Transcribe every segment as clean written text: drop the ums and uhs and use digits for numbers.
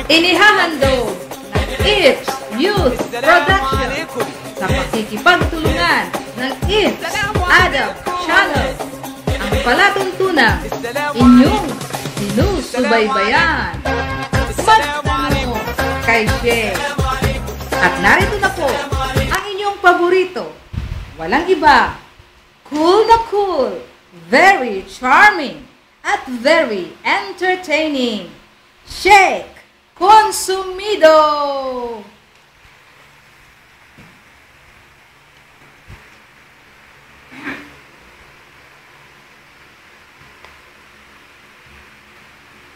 Inihahandog ng IPS Youth Production sa pakikipagtulungan ng IPS Adam Channel ang palatuntunang inyong sinusubaybayan. Magtanong kay Sheikh. At narito na po ang inyong paborito. Walang iba. Cool na cool. Very charming. At very entertaining. Sheikh Consumido!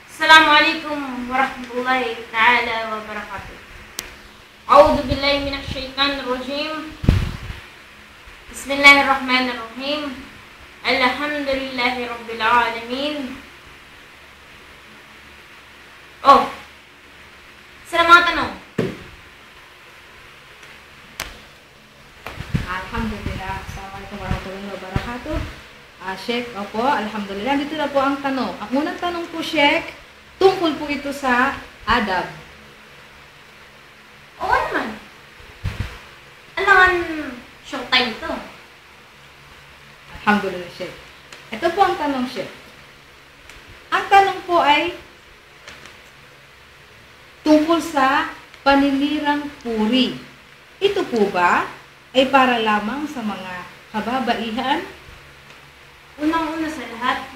Assalamualaikum warahmatullahi ta'ala wabarakatuh. A'udhu billahi minasyaitanir rajim. Bismillahirrahmanirrahim. Alhamdulillahi rabbil alamin. Oh, sa mga tanong. Alhamdulillah. Assalamualaikum warahmatullahi wabarakatuh. Sheikh, opo, alhamdulillah. Dito na po ang tanong. Ang unang tanong po, Sheikh, tungkol po ito sa adab. Oo naman. Alangan, short time ito. Alhamdulillah, Sheikh. Ito po ang tanong, Sheikh. Ang tanong po ay tungkol sa paninirang puri. Ito po ba ay para lamang sa mga kababaihan? Unang-una sa lahat,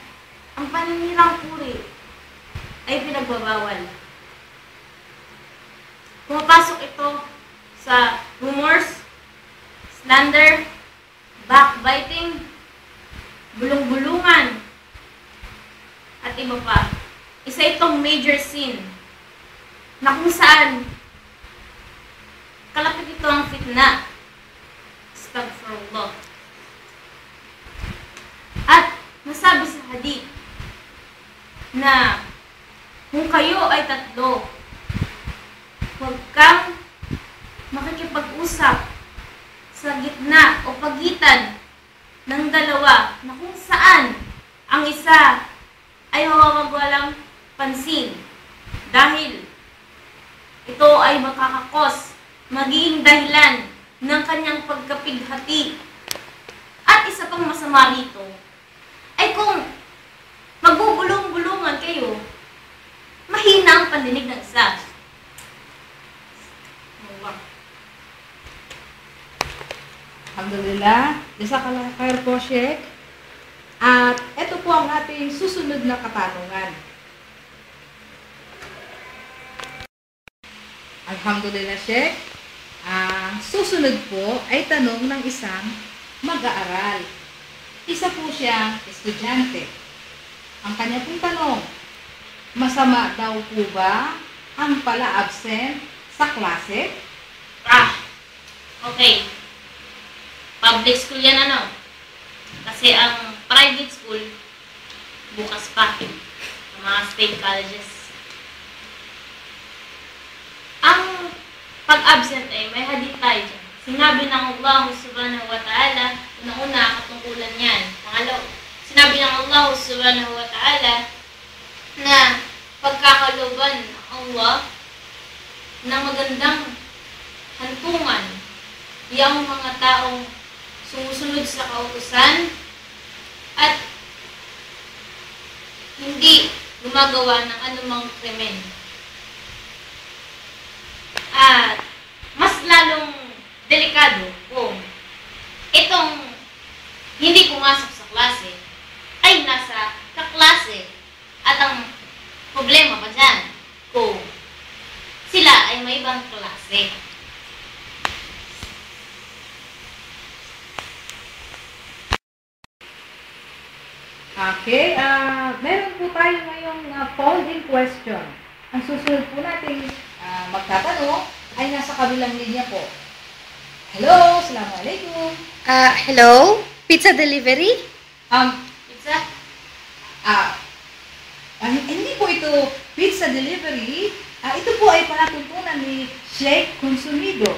ang paninirang puri ay pinagbabawal. Pumapasok ito sa rumors, slander, backbiting, bulong-bulungan, at iba pa. Isa itong major sin na kung saan kalapit ito ang fitna. Astaghfirullah. At nasabi sa hadith na kung kayo ay tatlo, huwag kang makikipag-usap sa gitna o pagitan ng dalawa na kung saan ang isa ay mawawagwalang pansin dahil ito ay makakakos, magiging dahilan ng kanyang pagkapighati. At isa pang masama rito ay kung magbubulong-bulungan kayo, mahina ang pandinig ng isa. Alhamdulillah. Jazakallah khair po, Sheikh. At ito po ang ating susunod na katanungan. Alhamdulillah, Sheikh. Ang susunod po ay tanong ng isang mag-aaral. Isa po siyang estudyante. Ang kanya pong tanong, masama daw po ba ang pala-absent sa klase? Okay. Public school yan ano? Kasi ang private school, bukas pa. Ang mga state colleges. Ang pag-absent ay may hadith tayo dyan. Sinabi ng Allah subhanahu wa ta'ala, una-una katungkulan yan. Pangalaw, sinabi ng Allah subhanahu wa ta'ala na pagkakaloban ng Allah ng magandang hantungan yung mga taong sumusunod sa kautusan at hindi gumagawa ng anumang krimen. At mas lalong delikado kung itong hindi pumasok sa klase ay nasa kaklase at ang problema pa dyan kung sila ay may ibang klase. Okay, meron po tayo ngayong following question. Ang susunod po natin magtatanong ay nasa kabilang linya po. Hello, assalamualaikum. Hello? Pizza delivery? Pizza? Hindi po ito pizza delivery. Ito po ay palatuntunan ni Sheikh Consumido.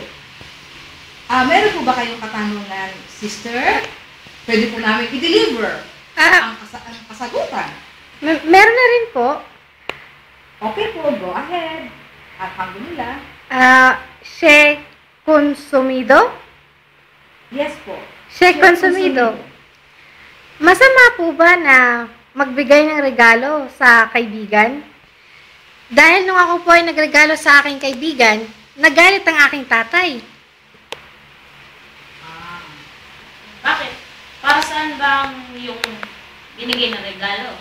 Meron po ba kayong katanungan, sister? Pwede po namin i-deliver ang kasagutan. Meron na rin po. Okay po, go ahead. Alhamdulillah. She consumido? Yes po. She consumido. Masama po ba na magbigay ng regalo sa kaibigan? Dahil nung ako po ay nagregalo sa aking kaibigan, nagalit ang aking tatay. Bakit? Para saan ba yung binigay na regalo?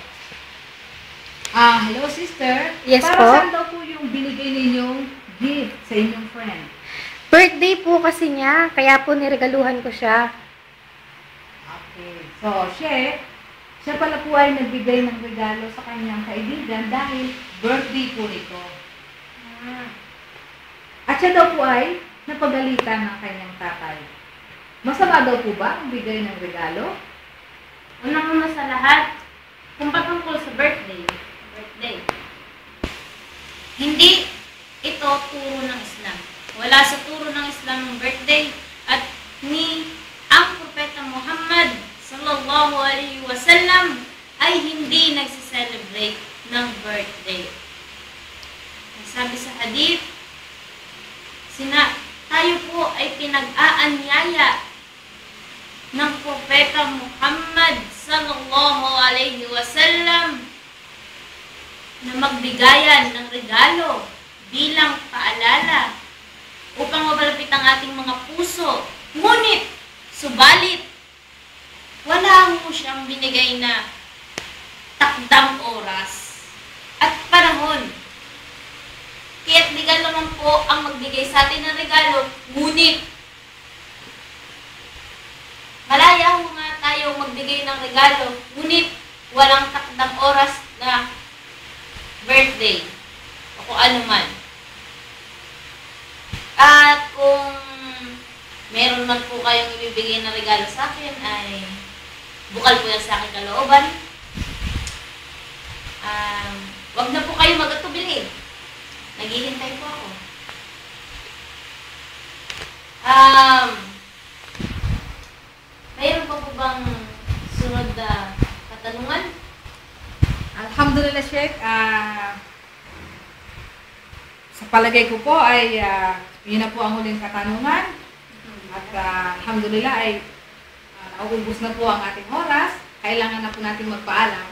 Hello sister. Yes Para po. saan daw po yung binigay ninyong gift sa inyong friend? Birthday po kasi niya, kaya po niregaluhan ko siya. Okay. So, siya pala po ay nagbigay ng regalo sa kanyang kaibigan dahil birthday po nito. At siya daw po ay napagalitan ng kanyang tatay. Masama daw po ba ang bigay ng regalo? Unang-una sa lahat, kung patungkol sa birthday, hindi ito turo ng Islam. Wala sa turo ng Islam ng birthday at ni ang Propeta Muhammad sallallahu alaihi wasallam ay hindi nagsiselebrate ng birthday. Sabi sa hadith, tayo po ay pinag-aanyaya ng Propeta Muhammad sallallahu alaihi wasallam na magbigayan ng regalo bilang paalala upang mabalapit ang ating mga puso. Ngunit, subalit, wala mo siyang binigay na takdang oras at panahon. Kaya't legal naman po ang magbigay sa atin ng regalo, ngunit malaya ho nga tayo magbigay ng regalo, ngunit walang takdang oras na birthday o kung ano man. At kung meron man po kayong ibibigay na regalo sa akin, ay bukal po yan sa aking kalooban. Wag na po kayo mag-atubili. Naghihintay po ako. Mayroon pa po bang sunod na katanungan? Alhamdulillah, Sheikh. Sa palagay ko po ay yun na po ang huling katanungan. At alhamdulillah ay nauubos na po ang ating oras. Kailangan na po natin magpaalam.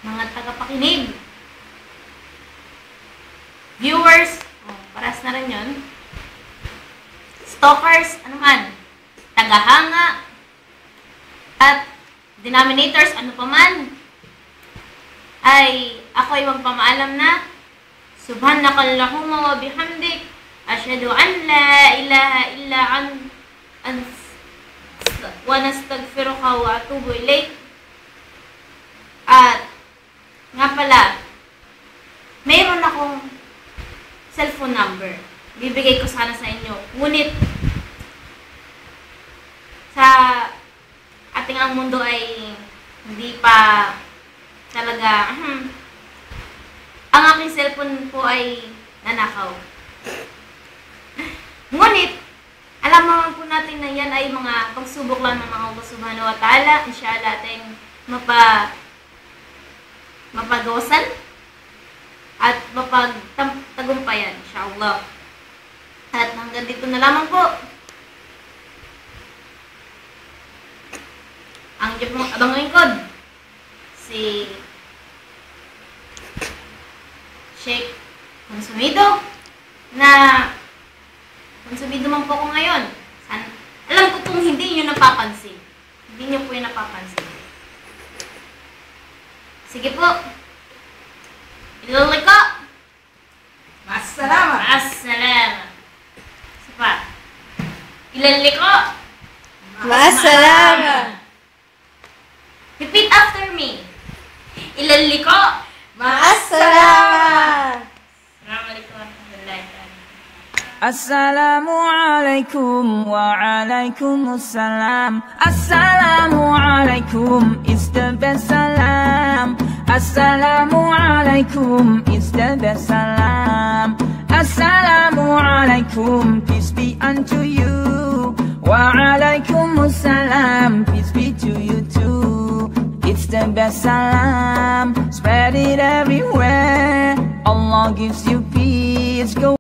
Mga tagapakinig, viewers, paras na rin yun, stalkers, ano man, tagahanga, at denominators, ano pa man, ay ako ay magpamaalam na, subhanakallahumma wa bihamdik, asyhadu an la ilaha illa wa nastaghfiruka wa atubu ilayk. At nga pala, mayroon akong cellphone number. Bibigay ko sana sa inyo. Ngunit, sa ating ang mundo ay hindi pa talaga, ang aking cellphone po ay nanakaw. Ngunit, alam naman po natin na yan ay mga pagsubok lang ng mga Allah subhanahu wa ta'ala. Inshallah ating mapagawasan at mapagtagumpayan, inshallah. At hanggang dito na lamang po ang Diyos mong abang lingkod, si Sheikh Consumido, na konsumido man po ko ngayon. Alam ko kung hindi nyo napapansin. Hindi nyo po yung napapansin. Sige po. Ilulik ko. Masalama. Masalama. Isa pa. Ilulik ko. Masalama. Repeat after me. Ilulik ko. Masalama. Assalamualaikum warahmatullahi wabarakatuh. Assalamualaikum waalaikumsalam. Assalamualaikum is the best salam. Assalamualaikum is the best salam. Assalamualaikum, peace be unto you. Waalaikumsalam, peace be to you too. It's It's the best salam. Spread it everywhere. Allah gives you peace. Go